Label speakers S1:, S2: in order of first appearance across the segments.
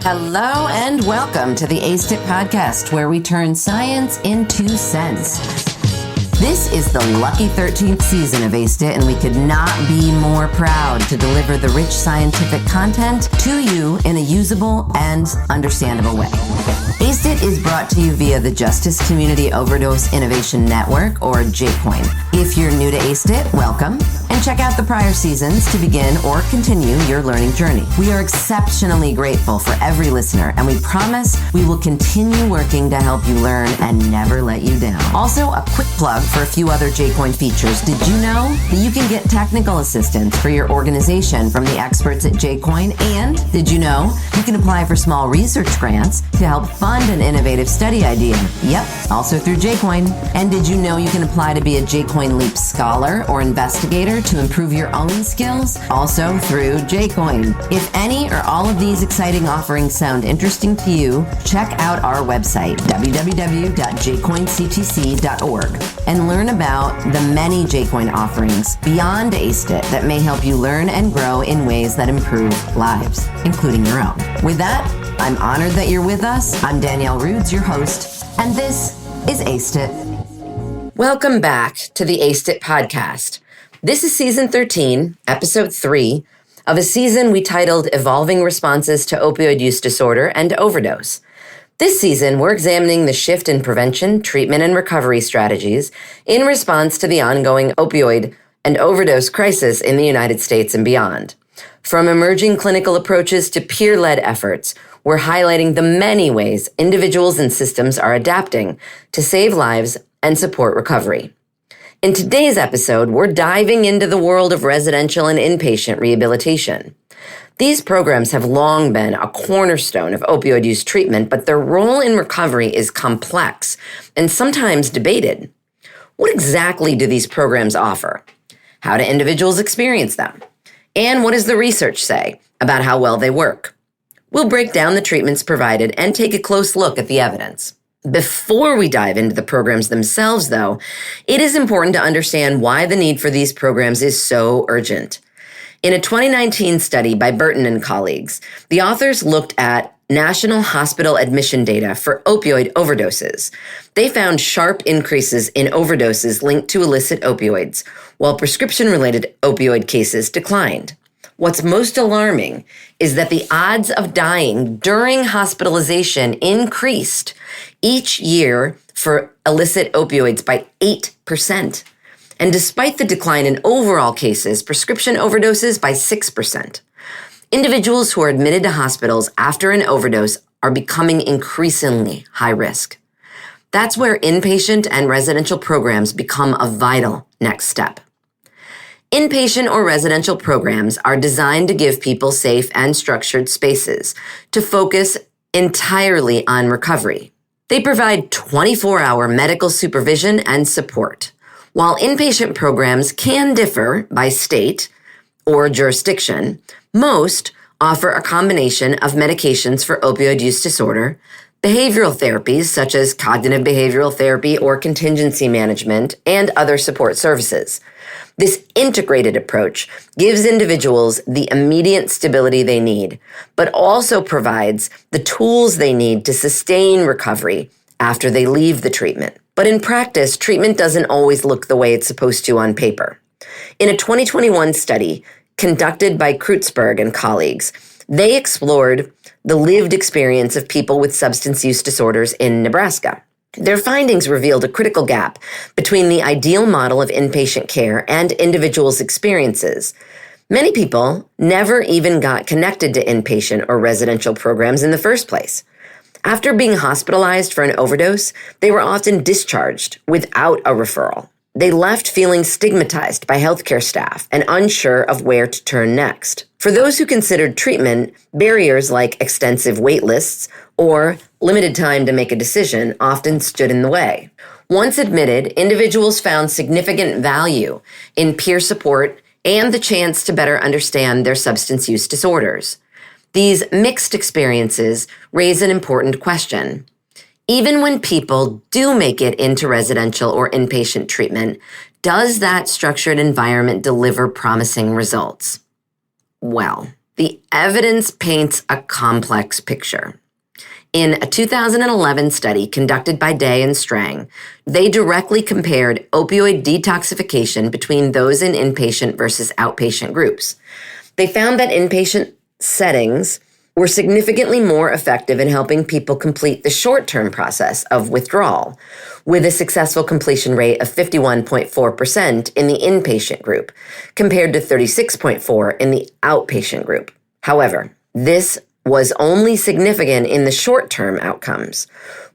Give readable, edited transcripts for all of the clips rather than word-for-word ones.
S1: Hello and welcome to the ACE-IT podcast, where we turn science into sense. This is the lucky 13th season of ACE-IT, and we could not be more proud to deliver the rich scientific content to you in a usable and understandable way. ACE-IT is brought to you via the Justice Community Overdose Innovation Network, or JCOIN. If you're new to ACE-IT, welcome, and check out the prior seasons to begin or continue your learning journey. We are exceptionally grateful for every listener, and we promise we will continue working to help you learn and never let you down. Also, a quick plug for a few other JCOIN features. Did you know that you can get technical assistance for your organization from the experts at JCOIN? And did you know you can apply for small research grants to help fund an innovative study idea? Yep, also through JCOIN. And did you know you can apply to be a JCOIN Leap Scholar or investigator to improve your own skills? Also through JCOIN. If any or all of these exciting offerings sound interesting to you, check out our website, www.JCOIN-CTC.org, and learn about the many JCOIN offerings beyond ACE-IT that may help you learn and grow in ways that improve lives, including your own. With that, I'm honored that you're with us. I'm Danielle Rudes, your host, and this is ACE-IT. Welcome back to the ACE-IT podcast. This is season 13, episode 3, of a season we titled Evolving Responses to Opioid Use Disorder and Overdose. This season, we're examining the shift in prevention, treatment, and recovery strategies in response to the ongoing opioid and overdose crisis in the United States and beyond. From emerging clinical approaches to peer-led efforts, we're highlighting the many ways individuals and systems are adapting to save lives and support recovery. In today's episode, we're diving into the world of residential and inpatient rehabilitation. These programs have long been a cornerstone of opioid use treatment, but their role in recovery is complex and sometimes debated. What exactly do these programs offer? How do individuals experience them? And what does the research say about how well they work? We'll break down the treatments provided and take a close look at the evidence. Before we dive into the programs themselves, though, it is important to understand why the need for these programs is so urgent. In a 2019 study by Burton and colleagues, the authors looked at national hospital admission data for opioid overdoses. They found sharp increases in overdoses linked to illicit opioids, while prescription-related opioid cases declined. What's most alarming is that the odds of dying during hospitalization increased each year for illicit opioids by 8%. And despite the decline in overall cases, prescription overdoses by 6%. Individuals who are admitted to hospitals after an overdose are becoming increasingly high risk. That's where inpatient and residential programs become a vital next step. Inpatient or residential programs are designed to give people safe and structured spaces to focus entirely on recovery. They provide 24-hour medical supervision and support. While inpatient programs can differ by state or jurisdiction, most offer a combination of medications for opioid use disorder, behavioral therapies such as cognitive behavioral therapy or contingency management, and other support services. This integrated approach gives individuals the immediate stability they need, but also provides the tools they need to sustain recovery after they leave the treatment. But in practice, treatment doesn't always look the way it's supposed to on paper. In a 2021 study conducted by Kreutzberg and colleagues, they explored the lived experience of people with substance use disorders in Nebraska. Their findings revealed a critical gap between the ideal model of inpatient care and individuals' experiences. Many people never even got connected to inpatient or residential programs in the first place. After being hospitalized for an overdose, they were often discharged without a referral. They left feeling stigmatized by healthcare staff and unsure of where to turn next. For those who considered treatment, barriers like extensive waitlists or limited time to make a decision often stood in the way. Once admitted, individuals found significant value in peer support and the chance to better understand their substance use disorders. These mixed experiences raise an important question. Even when people do make it into residential or inpatient treatment, does that structured environment deliver promising results? Well, the evidence paints a complex picture. In a 2011 study conducted by Day and Strang, they directly compared opioid detoxification between those in inpatient versus outpatient groups. They found that inpatient settings were significantly more effective in helping people complete the short-term process of withdrawal, with a successful completion rate of 51.4% in the inpatient group, compared to 36.4% in the outpatient group. However, this was only significant in the short-term outcomes.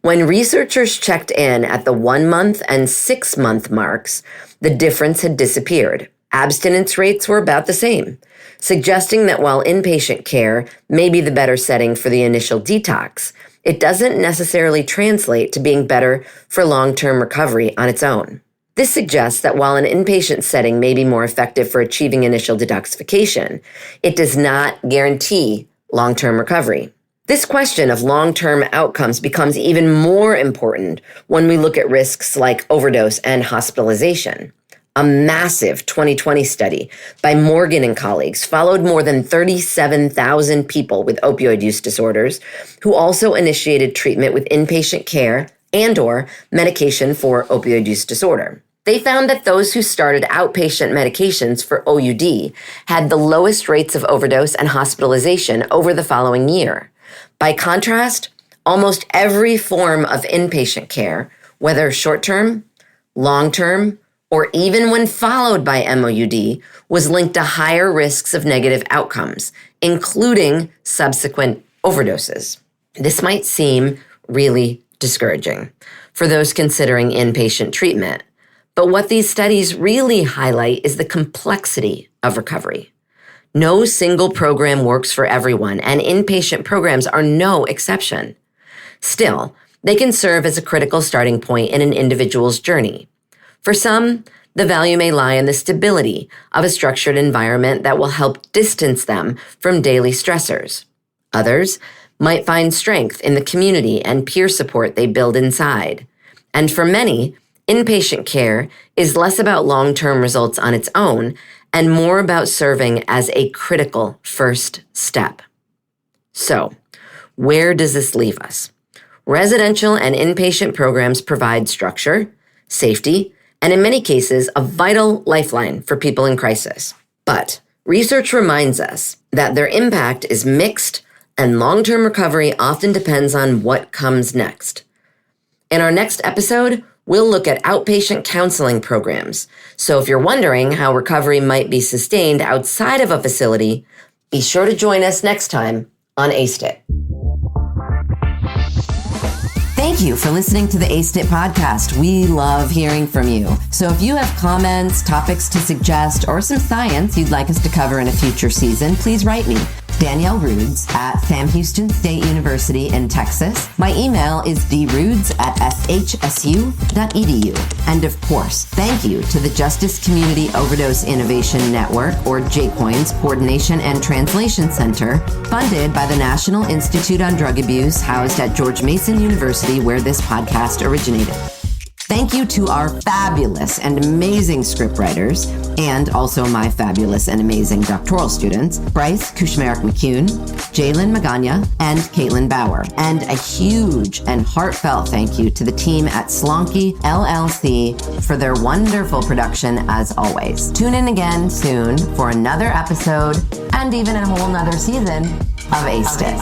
S1: When researchers checked in at the 1-month and 6-month marks, the difference had disappeared. Abstinence rates were about the same, suggesting that while inpatient care may be the better setting for the initial detox, it doesn't necessarily translate to being better for long-term recovery on its own. This suggests that while an inpatient setting may be more effective for achieving initial detoxification, it does not guarantee long-term recovery. This question of long-term outcomes becomes even more important when we look at risks like overdose and hospitalization. A massive 2020 study by Morgan and colleagues followed more than 37,000 people with opioid use disorders who also initiated treatment with inpatient care and/or medication for opioid use disorder. They found that those who started outpatient medications for OUD had the lowest rates of overdose and hospitalization over the following year. By contrast, almost every form of inpatient care, whether short-term, long-term, or even when followed by MOUD, was linked to higher risks of negative outcomes, including subsequent overdoses. This might seem really discouraging for those considering inpatient treatment, but what these studies really highlight is the complexity of recovery. No single program works for everyone, and inpatient programs are no exception. Still, they can serve as a critical starting point in an individual's journey. For some, the value may lie in the stability of a structured environment that will help distance them from daily stressors. Others might find strength in the community and peer support they build inside. And for many, inpatient care is less about long-term results on its own and more about serving as a critical first step. So, where does this leave us? Residential and inpatient programs provide structure, safety, and in many cases, a vital lifeline for people in crisis. But research reminds us that their impact is mixed and long-term recovery often depends on what comes next. In our next episode, we'll look at outpatient counseling programs. So if you're wondering how recovery might be sustained outside of a facility, be sure to join us next time on ACed It. Thank you for listening to the ACed It podcast. We love hearing from you. So if you have comments, topics to suggest, or some science you'd like us to cover in a future season, please write me. Danielle Roods at Sam Houston State University in Texas. My email is droods@shsu.edu. And of course, thank you to the Justice Community Overdose Innovation Network, or JCOIN's Coordination and Translation Center, funded by the National Institute on Drug Abuse, housed at George Mason University, where this podcast originated. Thank you to our fabulous and amazing scriptwriters, and also my fabulous and amazing doctoral students, Bryce Kushmarek-McCune, Jalen Magana, and Caitlin Bauer. And a huge and heartfelt thank you to the team at Slonky LLC for their wonderful production as always. Tune in again soon for another episode and even a whole nother season of ACed It.